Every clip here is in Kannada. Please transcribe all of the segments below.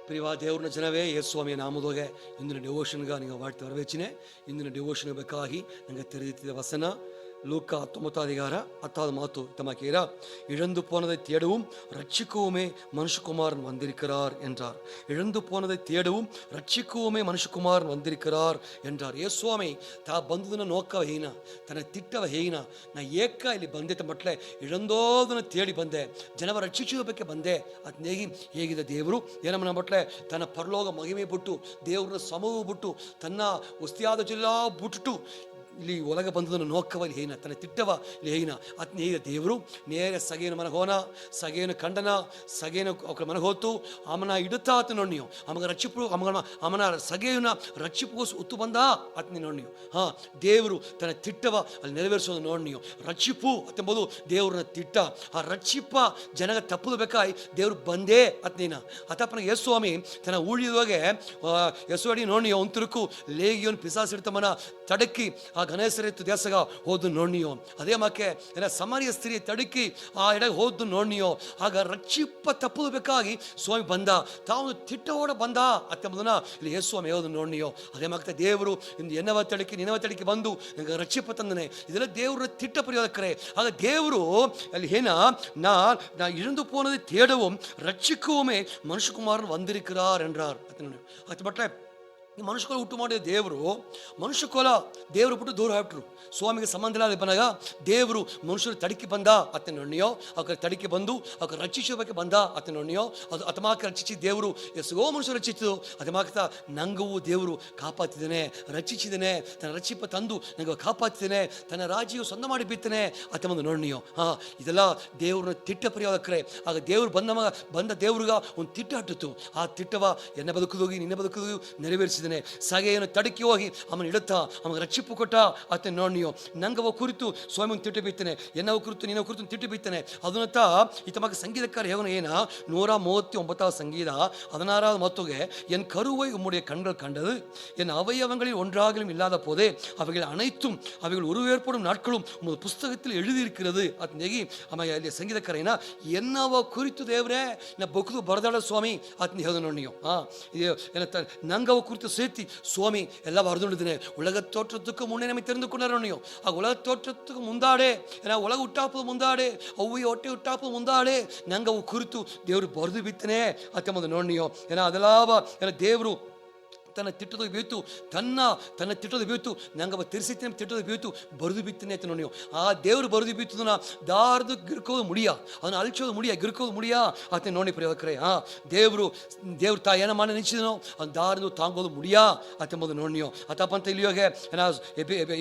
ಪ್ರಿಯವಾದ ದೇವ್ರನ್ನ ಜನವೇ ಯೇಸು ಸ್ವಾಮಿಯ ನಾಮದೊಳಗೆ ಇಂದಿನ ಡಿವೋಷನ್ಗೆ ನೀವು ವಾಡ್ತಿ ವರವೇಚಿನೆ. ಇಂದಿನ ಡಿವೋಷನ್ ಬೇಕಾಗಿ ನನಗೆ ತೆರೆದಿದ್ದ ವಸನ லூக்கா 19:10 மாத்து தமக்கேரா இழந்து போனதை தேடவும் ரட்சிக்கவுமே மனுஷகுமாரன் வந்திருக்கிறார் என்றார். இழந்து போனதை தேடவும் ரட்சிக்கவுமே மனுஷகுமாரன் வந்திருக்கிறார் என்றார். ಯೇಸುಸ್ವಾಮಿ ತಾ ಬಂದದನ್ನ ನೋಕವ ಹೇನ ತನ್ನ ತಿಟ್ಟವ ಹೇನ ನಾ ಏಕ ಇಲ್ಲಿ ಬಂದೆ ಮಟ್ಲೆ ಇಳಂದೋದನ್ನ ತೇಡಿ ಬಂದೆ, ಜನವ ರಕ್ಷಿಸೋದಕ್ಕೆ ಬಂದೆ. ಅದು ಹೇಗಿದೆ ದೇವರು ಏನಮ್ಮನ ಮಟ್ಲೆ ತನ್ನ ಪರಲೋಕ ಮಹಿಮೆ ಬಿಟ್ಟು ದೇವ್ರನ್ನ ಸಮವು ಬಿಟ್ಟು ತನ್ನ ಉಸ್ತಿಯಾದ ಜಿಲ್ಲಾ ಬಿಟ್ಟು ಇಲ್ಲಿ ಒಳಗೆ ಬಂದದನ್ನು ನೋಕ್ಕವಲ್ಲಿ ಹೇನ ತನ್ನ ತಿಟ್ಟವ ಇಲ್ಲಿ ಹೇನ ಅತ್ನ ಹೇಗೆ ದೇವರು ನೇರ ಸಗೇನು ಮನಗೆ ಹೋನ ಸಗೇನು ಕಂಡನ ಸಗೇನು ಮನಗೆ ಹೋತು ಅಮನ ಇಡುತ್ತಾ ಅತ್ತ ನೋಡ್ನಿಯೋ ಅಮಗ ರಕ್ಷಿಪು ಅಮನ ಸಗೇನ ರಕ್ಷಿಪೋಸ್ ಉತ್ತು ಬಂದ ಅತ್ನಿ ನೋಡ್ನಿಯೋ. ದೇವರು ತನ್ನ ತಿಟ್ಟವ ಅಲ್ಲಿ ನೆರವೇರಿಸೋದು ನೋಡ್ನಿಯೋ. ರಕ್ಷಿಪು ಅತ್ತೆಂಬುದು ದೇವ್ರನ್ನ ತಿಟ್ಟ ಆ ರಕ್ಷಿಪ ಜನಗ ತಪ್ಪದು ಬೇಕಾಯ್ ದೇವ್ರು ಬಂದೇ ಅತ್ನೇನ ಅತಪ್ಪನ ಯೇಸುಸ್ವಾಮಿ ತನ್ನ ಊಳಿಯೋಗೆ ಯೇಸುವಡಿ ನೋಡ್ನಿಯೋ ಒಂತುರುಕು ಲೇಗಿಯೋನ್ ಪಿಸಾಸಿಡ್ತಮನ ತಡಕ್ಕಿ ಆ ಗಣೇಶರೆತ್ತು ದೇಸಗ ಹೋದು ನೋಡ್ನಿಯೋ. ಅದೇ ಮಾಕೆ ಏನ ಸಮಾರಿಯ ಸ್ತ್ರೀ ತಡುಕಿ ಆ ಎಡೆಗೆ ಹೋದ್ದು ನೋಡ್ನಿಯೋ. ಆಗ ರಕ್ಷಿಪ್ಪ ತಪ್ಪದು ಬೇಕಾಗಿ ಸ್ವಾಮಿ ಬಂದ ತಾವು ತಿಟ್ಟೋಡ ಬಂದ ಅತ್ತೆಂಬುದನ್ನ ಇಲ್ಲಿ ಯೇಸುಸ್ವಾಮಿ ಹೇಳೋದು ನೋಡ್ನಿಯೋ. ಅದೇ ಮಾಕ್ತ ದೇವರು ಇಂದು ಎನ್ನವ ತಡಕಿ ನಿನ್ನವ ತಡಕಿ ಬಂದು ನಂಗೆ ರಕ್ಷಿಪ್ಪ ತಂದನೆ ಇದೆಲ್ಲ ದೇವ್ರ ತಿಟ್ಟ ಪರಿಯೋದಕ್ಕರೆ. ಆಗ ದೇವರು ಅಲ್ಲಿ ಏನ ನಾ ಇழந்து போனதை தேடவும் ரட்சிக்கவுமே மனுஷகுமாரன் வந்திருக்கிறார் என்றார். அது பட்ல ಮನುಷ್ಯಕೋಲ ಹುಟ್ಟು ಮಾಡಿದ ದೇವರು ಮನುಷ್ಯಕೋಲ ದೇವರು ಬಿಟ್ಟು ದೂರ ಹಾಕ್ಬಿಟ್ರು. ಸ್ವಾಮಿಗೆ ಸಂಬಂಧ ಇಲ್ಲ ಬನಾಗ ದೇವರು ಮನುಷ್ಯರು ತಡಕಿ ಬಂದ ಅತ್ತೆ ನೋಡ್ನಿಯೋ. ಅವ್ರ ತಡಕಿ ಬಂದು ಅವ್ರ ರಕ್ಷಿಸೋದಕ್ಕೆ ಬಂದ ಅತ್ತೆ ನೋಡ್ನಿಯೋ. ಅದು ಅತಮಾಕ ರಕ್ಷಿಸಿ ದೇವರು ಎಷ್ಟೋ ಮನುಷ್ಯರು ರಕ್ಷಿಸಿತು. ಅತಮಾಕ ನಂಗೂ ದೇವರು ಕಾಪಾತಿದ್ದೇನೆ ರಕ್ಷಿಸಿದ್ದೇನೆ ತನ್ನ ರಕ್ಷಿಪ ತಂದು ನಂಗೆ ಕಾಪಾತಿದ್ದೇನೆ ತನ್ನ ರಾಜ್ಯವು ಸ್ವಂತ ಮಾಡಿ ಬಿತ್ತನೆ ಅತ್ತೆ ಬಂದು ನೋಡ್ನಿಯೋ. ಇದೆಲ್ಲ ದೇವ್ರನ್ನ ತಿಟ್ಟ ಪರಿಯೋದಕ್ಕರೆ. ಆಗ ದೇವ್ರು ಬಂದ ದೇವ್ರಿಗ ಒಂದು ತಿಟ್ಟ ಹಟ್ಟಿತು. ಆ ತಿಟ್ಟವ ಎನ್ನ ಬದುಕುದೋಗಿ ನಿನ್ನ ಬದುಕುದು ನೆರವೇರಿಸಿದ ಸಗೆಯನ್ನು ತಡಕಿ ಹೋಗಿ ಅವನ ಇಡುತ್ತಾ ಅವನಿಗೆ ರಕ್ಷಿಪ್ಪು ಕೊಟ್ಟ ಅತ್ತೆ ನೋಡ್ನಿಯೋ. ನಂಗವ ಕುರಿತು ಸ್ವಾಮಿಯನ್ನು ತಿಟ್ಟು ಬಿತ್ತನೆ ಎನ್ನವ ಕುರಿತು ನಿನ್ನ ಕುರಿತು ತಿಟ್ಟು ಬಿತ್ತನೆ ಅದನ್ನತ್ತ ಇತಮಾಗ ಸಂಗೀತಕಾರ ಹೇವನ ಏನ 139 ಸಂಗೀத 16 மத்துகே என் கருவை உம்முடைய கண்கள் கண்டது என் அவயவங்களில் ஒன்றாகலும் இல்லாத போதே அவைகள் அனைத்தும் அவைகள் உருவேற்படும் நாட்களும் உமது புஸ்தகத்தில் எழுதியிருக்கிறது ಅಂತ ಹೇಗಿ ಆಮೇಲೆ ಅಲ್ಲಿ ಸಂಗೀತಕಾರ ಎನ್ನವ ಕುರಿತು ದೇವರೇ ನಾ ಬೊಕ್ಕದು ಬರದಾಡ ಸ್ವಾಮಿ ಅಂತ ಹೇಳೋದು ನೋಡ್ನಿಯೋ. ನಂಗವ ಕುರಿತು சேர்த்தி சுவாமி எல்லாம் வரதுண்டுதுனே உலக தோற்றத்துக்கு முன்னே நம்ம தெரிந்து கொண்டாரோனியோ. ஆ உலக தோற்றத்துக்கு முந்தாடே ஏன்னா உலக உட்டாப்பு முந்தாடே ಅವ್ವಿ ಹೊಟ್ಟೆ ಉಟ್ಟಾಪು ಮುಂದಾಡೆ ನಂಗೆ ಅವು ಕುರಿತು ದೇವರು ಬರೆದು ಬಿತ್ತನೆ ಅತ್ತಂಬುದು ನೋಡ್ನಿಯೋ. ಏನ ಅದೆಲ್ಲ ಏನ ದೇವರು ತನ್ನ ತಿಟ್ಟದ ಬೀತು ತನ್ನ ತಿಟ್ಟದ ಬೀತು ನಂಗೆ ತಿರ್ಸಿತ್ತೇನೆ ತಿಟ್ಟದ ಬೀತು ಬರೆದು ಬಿತ್ತನೆ ಅಂತ ನೋಡ್ನಿಯೋ. ಆ ದೇವರು ಬರೆದು ಬೀತದನ್ನ ದಾರ್ದು ಗಿರ್ಕೋದು ಮುಡಿಯ ಅದನ್ನ ಅಲ್ಚೋದು ಮುಡಿಯ ಗಿರ್ಕೋದು ಮುಡಿಯ ಅತ್ತೆ ನೋಡಿ ಪ್ರಿಯವಕ್ರೆ. ದೇವರು ತಾ ಏನ ಮಾಡಿ ನಿಂಚಿದನೋ ಅದನ್ನ ದಾರ್ದು ತಾಂಗೋದು ಮುಡಿಯ ಅತ್ತೆಂಬುದು ನೋಡ್ನಿಯೋ. ಅತಪ್ಪಂತ ಇಲ್ಲಿಯೋಗೆ ಏನ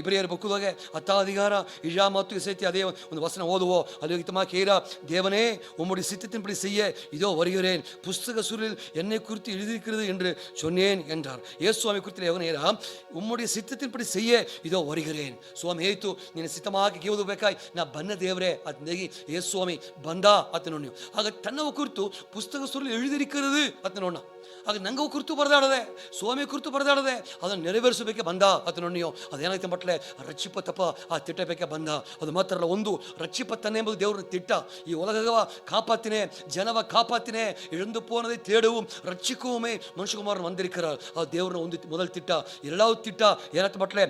ಇಬ್ರಿಯರ ಬುಕ್ಕದೋಗೆ ಅತ್ತಾಧಿಕಾರ ಇಜಾ ಮತ್ತು ಸೇತಿ ಅದೇ ಒಂದು ವಸನ ಓದುವೋ ಅಲ್ಲಿ ತಮ್ಮ ಕೇರ தேவனே உம்முடைய சித்தத்தின்படி செய்ய இதோ வருகிறேன் புஸ்தக சூழலில் என்னை குறித்து எழுதியிருக்கிறது என்று சொன்னேன் என்றார். ಯೇಸುಸ್ವಾಮಿ ಕುರಿತು ಹೇಗನೇರ ಉಮ್ಮುಡಿಯ ಸಿದ್ಧತಿன்பಡಿ செய்ய இதோ வருகிறேன். ಸ್ವಾಮಿ ಹೇಳ್ತು ನೀನು ಸಿದ್ಧವಾಗಿ ಕೇಳುವುದು ಬೇಕಾಯ್ ನಾ ಬನ್ನ ದೇವರೇ ಅತ್ನೇಗಿ ಯೇಸುಸ್ವಾಮಿ ಬಂದ ಅತ್ತ ನೋಡ್ನಿಯೋ. ಆಗ ತನ್ನವ ಕುರಿತು ಪುಸ್ತಕ ಸೂರಲ್ಲಿ எழுதியிருக்கிறது ಅತ್ತ ನೋಡ. ಆಗ ನಂಗೆ ಕುರಿತು ಬರೆದಾಡದೆ ಸ್ವಾಮಿ ಕುರಿತು ಬರೆದಾಡದೆ ಅದನ್ನು ನೆರವೇರಿಸಬೇಕೆ ಬಂದ ಅತ್ತ ನೋಡ್ನಿಯೋ. ಅದೇನಾಯ್ತು ಮಟ್ಲೆ ರಕ್ಷಿಪ ತಪ್ಪ ಆ ತಿಟ್ಟ ಬೇಕೆ ಬಂದ. ಅದು ಮಾತ್ರ ಅಲ್ಲ, ಒಂದು ರಕ್ಷಿಪ ತನ್ನೆ ಎಂಬುದು ದೇವ್ರನ್ನ ತಿಟ್ಟ. ಈ ಒಲಗವ ಕಾಪಾತಿನೇ ಜನವ ಕಾಪಾತಿನೇ ಇழந்து போனதை தேடவும் ரட்சிக்கவுமே மனுஷகுமாரன் வந்திருக்கிறார். ಆ ದೇವ್ರನ್ನ ಒಂದು ಮೊದಲು ತಿಟ್ಟ ಎರಡಾவது ತಿಟ್ಟ ಏನಾಯ್ತು ಮಟ್ಲೆ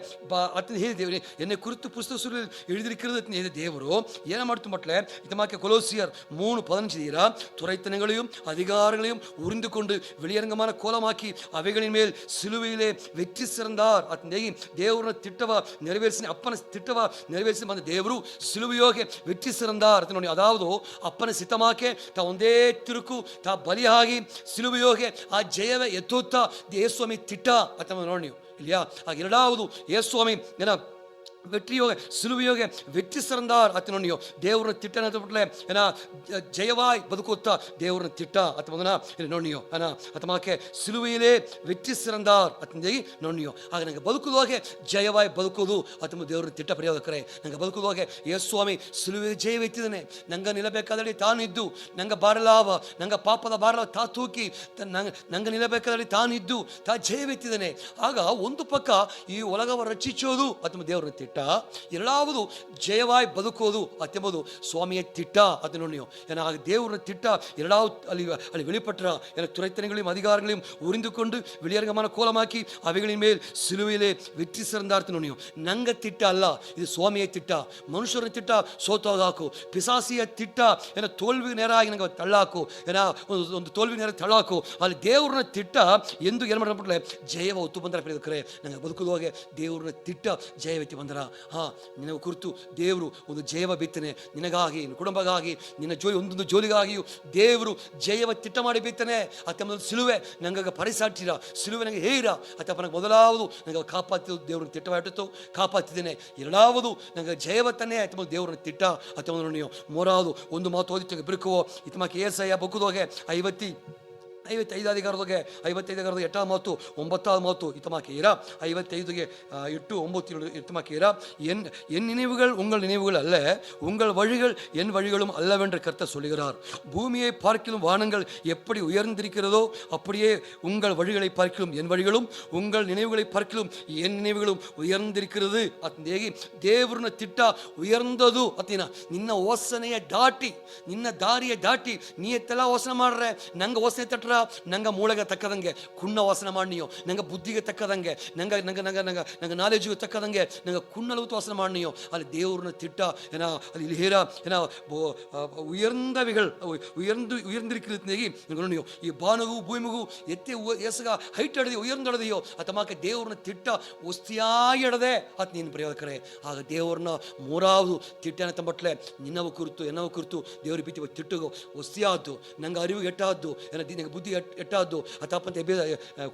ಅತ್ತ ಹೇಳಿ ದೇವ್ರೆ ಎನ್ನೆ ಕುರಿತು ಪುಸ್ತಕ ಸೂರಲ್ಲಿ எழுதியிருக்கிறது ಅಂತ ದೇವರು ಏನ ಮಾಡ್ತು ಮಟ್ಲೆ ಇದಮಾಕೆ கொலோசியர் 3:15 துரைத்தனங்களையும் அதிகாரங்களையும் உறிந்து கொண்டு வெளியரங்கமான கோலமாக்கி அவைகளின் மேல் சிலுவையிலே வெற்றி சிறந்தார் ಅತ್ನೇಗಿ ದೇವರನ್ನ ತಿಟ್ಟವ ನೆರವೇರಿಸಿ ಅಪ್ಪನ ತಿಟ್ಟವ ನೆರವೇರಿಸಿ ಬಂದ ದೇವರು ಸಿಲುವೆಯೋಗೆ வெற்றி சிறந்தார் ಅಂತ ನೋಡಿ. ಅದಾವುದು ಅಪ್ಪನ ಸಿತಮಾಕೆ ತಾ ಒಂದೇ ತಿರುಕು ತಾ ಬಲಿಯಾಗಿ ಸಿಲುವೆಯೋಗೆ ಆ ಜಯವೇ ಎತ್ತುತ್ತಾ ಯೇಸುಸ್ವಾಮಿ ತಿಟ್ಟ ಅಂತ ನೋಡಿ இல்லையா. ஆக இரண்டாவது ಯೇಸುಸ್ವಾಮಿ ಏನ வெற்றியோக சிலுவையோக வெற்றி சிறந்தார் ಅತ್ತ ನೋಡ್ನಿಯೋ. ದೇವ್ರನ್ನ ತಿಟ್ಟನ ಬಿಟ್ಲೆ ಏನ ಜಯವಾಯ್ ಬದುಕುತ್ತಾ ದೇವ್ರನ್ನ ತಿಟ್ಟ ಅತ್ತ ಬಂದನ ಇಲ್ಲಿ ನೋಡ್ನಿಯೋ. ಅತಮಾಕೆ ಸಿಲುವೆಯಲ್ಲೇ வெற்றி சிறந்தார் ಅತ್ತಂದೇಗಿ ನೋಡ್ನಿಯೋ. ಆಗ ನಂಗೆ ಬದುಕುದೋಗೆ ಜಯವಾಯ್ ಬದುಕೋದು ಅತ್ತ ದೇವ್ರನ್ನ ತಿಟ್ಟ ಪರಿಯೋದಕ್ಕರೆ. ನಂಗೆ ಬದುಕುದೋಗೆ ಯೇಸುಸ್ವಾಮಿ ಸಿಲುವೆ ಜಯವೆತ್ತಿದ್ದಾನೆ. ನಂಗೆ ನಿಲ್ಲಬೇಕಾದಡಿ ತಾನಿದ್ದು ನಂಗೆ ಬಾರಲಾವ ನಂಗೆ ಪಾಪದ ಬಾರಲ ತಾ ತೂಕಿ ನಂಗೆ ನಿಲ್ಲಬೇಕಾದಡಿ ತಾನಿದ್ದು ತಾ ಜಯವೆತ್ತಿದ್ದಾನೆ. ಆಗ ಒಂದು ಪಕ್ಕ ಈ ಒಲಗವ ರಕ್ಷಿಸೋದು ಅತ್ತ ದೇವ್ರನ್ನ ತಿಟ್ಟ ಎರಡಾவது ಜಯವಾಯ್ ಬದುಕೋದು ಅತ್ತೆಂಬುದು சுவாமியை திட்ட அதனுடையும் ஏன்னா தேவருடைய திட்ட இரண்டாவது ಅಲ್ಲಿ வெளிப்பட்ட எனக்கு துறைத்தனங்களையும் அதிகாரங்களையும் உறிந்து கொண்டு வெளியரங்கமான கோலமாக்கி அவைகளின் மேல் சிலுவையிலே வெற்றி சிறந்தார்த்தனுடையும் ನಂಗ ತಿಟ್ಟ ಅಲ್ಲ, ಇದು ಸ್ವಾಮಿಯ ತಿಟ್ಟ. ಮನುಷ್ಯರ ತಿಟ್ಟ ಸೋತೋಗಾಕು, ಪಿಸಾಸಿಯ ತಿಟ್ಟ ಏನೋ ತೋಲ್ವಿ ನೇರಾಗಿ ನಂಗೆ ತಳ್ಳಾಕು, ಏನೋ ಒಂದು ತೋಲ್ವಿ ನೇರ ತಳ್ಳಾಕು. ಅಲ್ಲಿ ದೇವ್ರನ್ನ ತಿಟ್ಟ ಎಂದು ಏನು ಮಾಡ್ಬಿಟ್ಲೆ ಜಯವ ಒತ್ತು ಬಂದರ ಪ್ರಿಯಕರೇ, ನಂಗೆ ಬದುಕುವಾಗ ದೇವ್ರನ್ನ ತಿಟ್ಟ ಜಯವೆತ್ತಿ ಬಂದರ. ನಿನ್ನ ಕುರಿತು ದೇವರು ಒಂದು ಜಯವ ಬಿತ್ತನೆ ನಿನಗಾಗಿ, ನಿನ್ನ ಕುಟುಂಬಗಾಗಿ, ನಿನ್ನ ಒಂದೊಂದು ಜೋಲಿಗಾಗಿಯೂ ದೇವರು ಜಯವ ತಿಟ್ಟ ಮಾಡಿ ಬಿತ್ತನೆ. ಅತ್ತ ಸಿಲುವೆ ನಂಗೆ ಪರಿಸಾಟಿರ, ಸಿಲುವೆ ನಂಗೆ ಹೇರ ಅಥವಾ ನನಗೆ ಮೊದಲಾವುದು ನಂಗೆ ಕಾಪಾತ್ತಿದ್ದು ದೇವ್ರನ್ನ ತಿಟ್ಟವಾಯಿತು, ಕಾಪಾತ್ತಿದ್ದೇನೆ. ಎರಡಾவது ನಂಗೆ ಜಯವತ್ತನ್ನೇ ಅಥವಾ ದೇವ್ರನ್ನ ತಿಟ್ಟ ಅಥವಾ ನೀವು ಮೂರಾவது ಒಂದು ಮಾತು ಓದಿತ್ತು ಬಿರುಕುವೋ ಇತಮಾಕೆ ಏಸಯ್ಯ ಬಗ್ಗುದೋಗೆ 55 ಅಧಿಕಾರದೊಗೆ 55 8 ಮಾತು 9 ಮಾತು இத்தமாக்கி 55 8 9 இத்தமாக்கி என் நினைவுகள் உங்கள் நினைவுகள் அல்ல, உங்கள் வழிகள் என் வழிகளும் அல்லவென்று கர்த்தர் சொல்லுகிறார். பூமியை பார்க்கிலும் வானங்கள் எப்படி உயர்ந்திருக்கிறதோ அப்படியே உங்கள் வழிகளை பார்க்கிலும் என் வழிகளும், உங்கள் நினைவுகளை பார்க்கிலும் என் நினைவுகளும் ಉಯರ್ந்திருக்கிறது. ಅತ್ನೇಗಿ ದೇವರನ್ನ ತಿಟ್ಟ ಉಯರ್ந்தದು ಅತ್ತಿನ ನಿನ್ನ ಓಸನೆಯ ದಾಟಿ, ನಿನ್ನ ದಾರಿಯ ದಾಟಿ ನೀ ಎತ್ತೆಲ್ಲ ಓಸನೆ ಮಾಡ್ರೆ ನಂಗೆ ಓಸನೆ ತಟ್ರ ನಂಗೆ ಮೂಳೆಗೆ ತಕ್ಕದಂಗೆ ಕುಣ್ಣ ವಾಸನೆ ಮಾಡಿಯೋ, ನಂಗೆ ಬುದ್ಧಿಗೆ ತಕ್ಕದಂಗೆ, ನಂಗೆ ನಂಗೆ ನಂಗೆ ನಂಗೆ ನಂಗೆ ನಾಲೆಜ್ಗೆ ತಕ್ಕದಂಗೆ ನಂಗೆ ಕುಣ್ಣಲೂತು ವಾಸನೆ ಮಾಡಿಯೋ. ಅಲ್ಲಿ ದೇವ್ರನ್ನ ತಿಟ್ಟ ಏನೋ ಅಲ್ಲಿ ಹೇರ ಏನೋ ಉಯರ್ந்தவைகள் உயர்ந்திருக்கிறதுனேகி ನೋಡಿಯೋ. ಈ ಬಾನಗೂ ಭೂಮಿಗೂ ಎತ್ತಿ ಎಸಗ ಹೈಟ್ ಅಡದಿ ಉಯರ್ந்தೊಡದೆಯೋ ಅತಮಾಕ ದೇವ್ರನ್ನ ತಿಟ್ಟ ಒಸ್ತಿಯಾಗಿಡದೆ ಅತ್ ನೀನು ಬರೆಯೋಕರೆ. ಆಗ ದೇವ್ರನ್ನ ಮೂರಾವುದು ತಿಟ್ಟನ ತಂಬಟ್ಲೆ ನಿನ್ನವ ಕುರಿತು ಎನ್ನವ ಕುರಿತು ದೇವ್ರ ಬಿತ್ತಿ ತಿಟ್ಟಗೋ ಒಸ್ತಿಯಾದ್ದು ನಂಗೆ ಅರಿವು ಎಟ್ಟಾದ್ದು ಏನೋ ನಿನಗೆ ಬುದ್ಧಿ ಎಟ್ಟಾದ್ದು ಅತಪ್ಪಂತೆ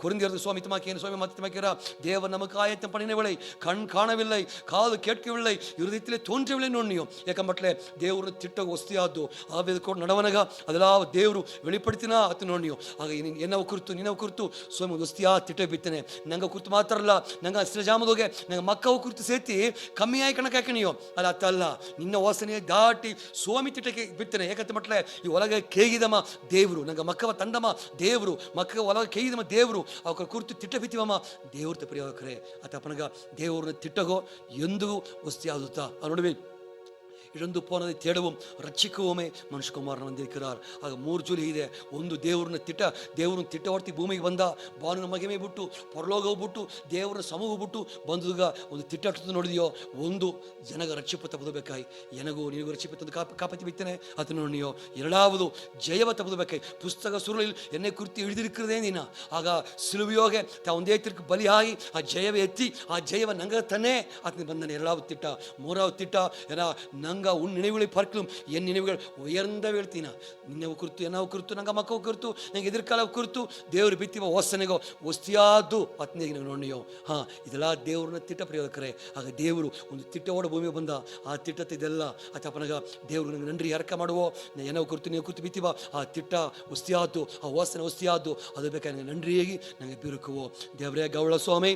குருந்தியர் சுவாமி தமாக்கேன் சுவாமி மத்த தமாக்கிறா தேவ நமக்கு ஆயத்தம் பண்ணினவளை கண் காணவில்லை, காது கேட்கவில்லை, இருதயத்திலே தோன்றவில்லை ನೋಡ್ನಿಯೋ. ಯಾಕಂಬಟ್ಲೆ ದೇವರು ತಿಟ್ಟ ವಸ್ತಿಯಾದ್ದು ಆವೇದಕೊಂಡು ನಡವನಗ ಅದೆಲ್ಲ ದೇವರು வெளிப்படுத்தினா ಅತ್ತು ನೋಡ್ನಿಯೋ. ಆಗ ಎನ್ನವ ಕುರಿತು ನಿನ್ನವ ಕುರಿತು ಸ್ವಾಮಿ ವಸ್ತಿಯಾ ತಿಟ್ಟ ಬಿತ್ತನೆ ನಂಗೆ ಕುರಿತು ಮಾತ್ರ ಅಲ್ಲ, ನಂಗೆ ಅಷ್ಟೇ ಜಾಮದೋಗೆ ನಂಗೆ ಮಕ್ಕವ ಕುರಿತು ಸೇತಿ ಕಮ್ಮಿಯಾಗಿ ಕಣಕ್ಕೆ ಹಾಕಣಿಯೋ. ಅಲ್ಲ ಅತ್ತಲ್ಲ, ನಿನ್ನ ವಾಸನೆ ದಾಟಿ ಸ್ವಾಮಿ ತಿಟ್ಟಕ್ಕೆ ಬಿತ್ತನೆ. ಯಾಕಂತ ಮಟ್ಲೆ ಈ ಒಳಗೆ ಕೇಗಿದಮ್ಮ ದೇವರು, ನಂಗೆ ಮಕ್ಕವ ತಂದಮ್ಮ ದೇವರು, ಮಕ್ಕ ಒಳಗೆ ಕೇಗಿದಮ್ಮ ದೇವರು, ಅವರ ಕುರಿತು ತಿಟ್ಟ ಬಿತ್ತಿವಮ್ಮ ದೇವ್ರ ಪ್ರಿಯಕರೇ. ಅತಪ್ಪನಗ ದೇವ್ರನ್ನ ತಿಟ್ಟಗೋ ಎಂದಿಗೂ ವಸ್ತಿಯಾಗುತ್ತಾ ನೋಡುವೆ. இழந்து போனதை தேடவும் ரட்சிக்கவுமே மனுஷகுமாரன் வந்திருக்கிறார். ಆಗ 3 ಜೂಲಿ ಇದೆ. ಒಂದು ದೇವ್ರನ್ನ ತಿಟ್ಟವರ್ತಿ ಭೂಮಿಗೆ ಬಂದ, ಬಾನು ಮಹಿಮೆ ಬಿಟ್ಟು ಪರಲೋಕ ಬಿಟ್ಟು ದೇವರ ಸಮೂಹ ಬಿಟ್ಟು ಬಂದಾಗ ಒಂದು ತಿಟ್ಟಟ್ಟು ನೋಡಿದೆಯೋ. ಒಂದು ಜನಗ ರಕ್ಷಿಪ ತಪ್ಪಬೇಕಾಯಿ, ಎನಗೂ ನಿನಗೂ ರಕ್ಷಿಪತ್ತೊಂದು ಕಾಪಾತಿ ಬಿತ್ತನೆ ಅದನ್ನು ನೋಡಿಯೋ. ಎರಡಾವುದು ಜಯವ ತಪ್ಪಬೇಕಾಯಿ, ಪುಸ್ತಕ ಸುರುಳಿಲ್ ಎನ್ನೆ ಕುರಿತು ಇಳಿದಿರುக்கிறதே ನೀನ. ಆಗ ಸಿಲುವೆಯೋಗೆ ಒಂದೇ ತಿರ್ಕು ಬಲಿಯಾಗಿ ಆ ಜಯವ ಎತ್ತಿ ಆ ಜಯವ ನಂಗ ತನ್ನೇ ಅದನ್ನ ಬಂದನೆ. ಎರಡಾவது ತಿಟ್ಟ. ಮೂರಾவது ತಿಟ್ಟ ಏನ ನಂಗ உன் நினைவுகளை பார்க்கலும் என் நினைவுகள் உயர்ந்த வீழ்த்தின. ನಿನ್ನವ ಕುರಿತು ಎನ್ನವ ಕುರಿತು ನಂಗೆ ಮಕ್ಕವ ಕುರಿತು ನಂಗೆ ಎದುರ್ಕಾಲ ಕುರಿತು ದೇವರು ಬಿತ್ತಿವ ವಾಸನೆಗೋ ವಸ್ತಿಯಾದ್ದು ಅತ್ನೇಗೆ ನಾವು ನೋಡಿಯೋ. ಇದೆಲ್ಲ ದೇವ್ರನ್ನ ತಿಟ್ಟ ಪ್ರಿಯೋದಕರೇ. ಆಗ ದೇವರು ಒಂದು ತಿಟ್ಟವಾಡ ಭೂಮಿಗೆ ಬಂದ. ಆ ತಿಟ್ಟತೆ ಇದೆಲ್ಲ ಅತಪ್ಪನಗ ದೇವರು ನಂಗೆ ನನ್ರಿ ಎರಕ ಮಾಡುವೋ. ಎನ್ನವ ಕುರಿತು ನೀವು ಕುರಿತು ಬಿತ್ತಿವ ಆ ತಿಟ್ಟ ವಸ್ತಿಯಾದ್ದು, ಆ ವಾಸನೆ ವಸ್ತಿಯಾದ್ದು, ಅದು ಬೇಕಾದ್ರೆ ನಂಗೆ ನನ್ರಿಯಾಗಿ ನಂಗೆ ಬಿರುಕುವೋ. ದೇವರೇ ಗೌಳ ಸ್ವಾಮಿ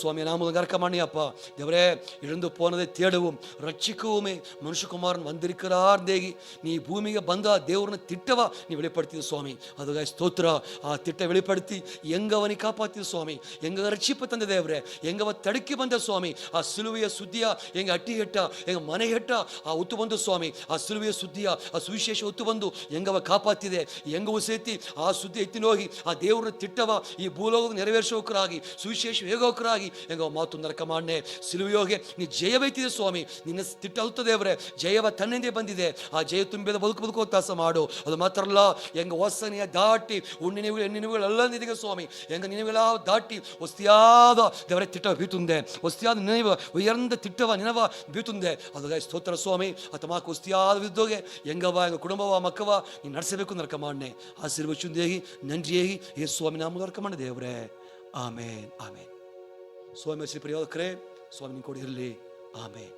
சுவாமி நாம கறக்க மாணியப்பா. தேவரே இழந்து போனதை தேடவும் ரட்சிக்கவுமே மனுஷகுமாரன் வந்திருக்கிறார். தேகி நீ பூமிಗೆ ಬಂದ ದೇವ್ರನ್ನ ತಿಟ್ಟವ ನೀ வெளிப்படுத்திದ ಸ್ವಾಮಿ. அதுகாய் ಸ್ತೋತ್ರ. ಆ ತಿಟ್ಟ வெளிப்படுத்தி ಎಂಗವನಿ ಕಾಪಾತಿದ ಸ್ವಾಮಿ, ಎಂಗ ರಕ್ಷಿಪ ತಂದ ದೇವ್ರೆ, ಎಂಗವ ತಡಕಿ ಬಂದ ಸ್ವಾಮಿ. ಆ ಸಿಲುವೆಯ ಸುದ್ದಿಯ ಎಂಗ ಅಟ್ಟಿ ಹೆಟ್ಟ ಎಂಗ ಮನೆ ಹೆಟ್ಟ ಆ ಉತ್ತು ಬಂದು ಸ್ವಾಮಿ. ಆ ಸಿಲುವೆಯ ಸುದ್ದಿಯ ಆ ಸುವಿಶೇಷ ಉತ್ತು ಬಂದು ಎಂಗವ ಕಾಪಾತಿದೆ. ಎಂಗವು ಸೇತಿ ಆ ಸುದ್ದಿ ಎತ್ತಿನೋಗಿ ಆ ದೇವ್ರನ್ನ ತಿಟ್ಟವ ಈ ಭೂಲೋಕ ನೆರವೇರಿಸೋಕರಾಗಿ ಸುವಿಶೇಷ ಹೇಗೋಕರಾಗಿ ಎಂಗವ ಮಾತು ನರಕ ಮಾಡ್ನೆ. ಸಿಲುವೆಯೋಗೆ ನೀ ಜಯವೈತಿದೆ ಸ್ವಾಮಿ. ನಿನ್ನ ತಿಟ್ಟ ಅಳುತ್ತ ದೇವ್ರೆ, ಜಯವ ತನ್ನಿಂದೇ ಬಂದಿದೆ. ಆ ಜಯ ತುಂಬಿದ ಬದುಕು ತಾಸ ಮಾಡು. ಅದು ಮಾತ್ರ ಅಲ್ಲ, ಎಂಗ ವಾಸನೆಯ ದಾಟಿ ನಿನೆವುಗಳು ಅಲ್ಲ ನಿನಗೆ ಸ್ವಾಮಿ. ಎಂಗ ನಿನೆವುಗಳ ದಾಟಿ ವಸ್ತಿಯಾದ ದೇವರ ತಿಟ್ಟವ ಬೀತುಂದೆ, ವಸ್ತಿಯಾದ ನಿனைவு ಉಯರ್ந்த ತಿಟ್ಟವ ನಿನವ ಬೀತುಂದೆ. ಅದಾಗ ಸ್ತೋತ್ರ ಸ್ವಾಮಿ. ಅತಮಾಕ ವಸ್ತಿಯಾದ ವಿದ್ದೋಗೆ ಎಂಗವ ಎಂಗ ಕುಟುಂಬವ ಮಕ್ಕವ ನೀ ನಡೆಸಬೇಕು ನರಕ ಮಾಡ್ನೆ. ಆಶೀರ್ವಚುಂದೇಗಿ ನನ್ರಿಯೇಗಿ ಏ ಸ್ವಾಮಿ ನಾಮ ನರಕ ಮಾಡಿ ದೇವ್ರೆ. ಆಮೇನ್ ಆಮೇನ್. ಸ್ವಾಮಿ ಶ್ರೀ ಪ್ರಿಯೋದಕರೇ, ಸ್ವಾಮಿ ನಿನ್ ಕೂಡ ಇರಲಿ. ಆಮೇನ್.